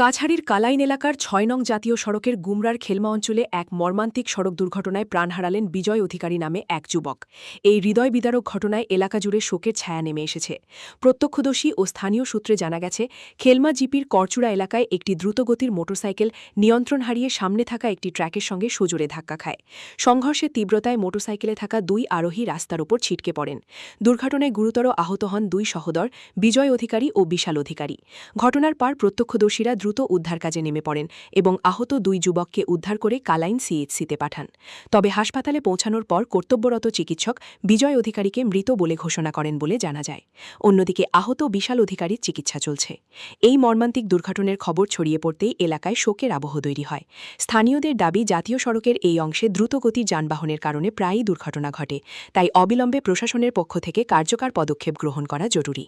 কাছাড়ির কালাইন এলাকার ৬ নং জাতীয় সড়কের গুমরার খেলমা অঞ্চলে এক মর্মান্তিক সড়ক দুর্ঘটনায় প্রাণ হারালেন বিজয় অধিকারী নামে এক যুবক। এই হৃদয় বিদারক ঘটনায় এলাকা জুড়ে শোকের ছায়া নেমে এসেছে। প্রত্যক্ষদর্শী ও স্থানীয় সূত্রে জানা গেছে, খেলমা জিপির করচুড়া এলাকায় একটি দ্রুতগতির মোটরসাইকেল নিয়ন্ত্রণ হারিয়ে সামনে থাকা একটি ট্র্যাকের সঙ্গে সজোরে ধাক্কা খায়। সংঘর্ষের তীব্রতায় মোটরসাইকেলে থাকা দুই আরোহী রাস্তার ওপর ছিটকে পড়েন। দুর্ঘটনায় গুরুতর আহত হন দুই সহোদর, বিজয় অধিকারী ও বিশাল অধিকারী। ঘটনার পর প্রত্যক্ষদর্শীরা দ্রুত উদ্ধার কাজে নেমে পড়েন এবং আহত দুই যুবককে উদ্ধার করে কালাইন সিএইচসিতে পাঠান। তবে হাসপাতালে পৌঁছানোর পর কর্তব্যরত চিকিৎসক বিজয় অধিকারীকে মৃত বলে ঘোষণা করেন বলে জানা যায়। অন্যদিকে আহত বিশাল অধিকারীর চিকিৎসা চলছে। এই মর্মান্তিক দুর্ঘটনার খবর ছড়িয়ে পড়তেই এলাকায় শোকের আবহ তৈরি হয়। স্থানীয়দের দাবি, জাতীয় সড়কের এই অংশে দ্রুতগতির যানবাহনের কারণে প্রায়ই দুর্ঘটনা ঘটে, তাই অবিলম্বে প্রশাসনের পক্ষ থেকে কার্যকর পদক্ষেপ গ্রহণ করা জরুরি।